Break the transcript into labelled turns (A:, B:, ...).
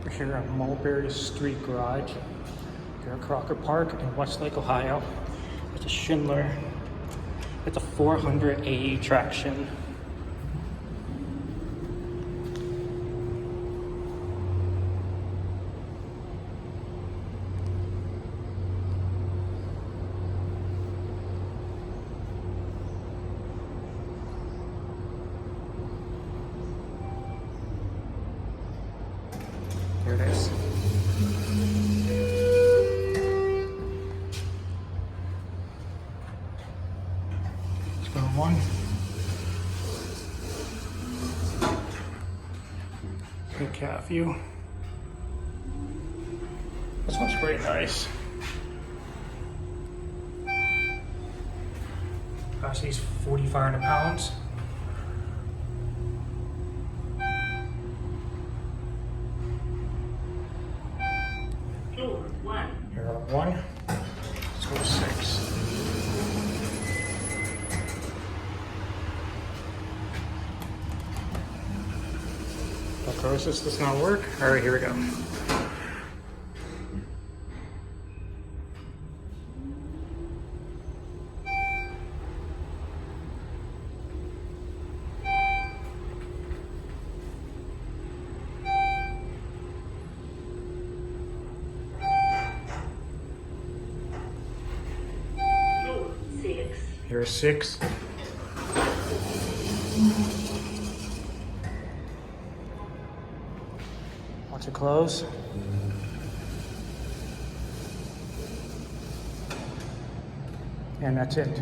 A: We're here at Mulberry Street Garage here at Crocker Park in Westlake, Ohio. It's a Schindler. It's a 400 traction. Here it is. Let's go one. Good cat view. This one's pretty nice. Capacity's 4,500 pounds. Here are one. Let's go to 6. This does not work. All right, here we go. Here's 6. Watch it close. And that's it.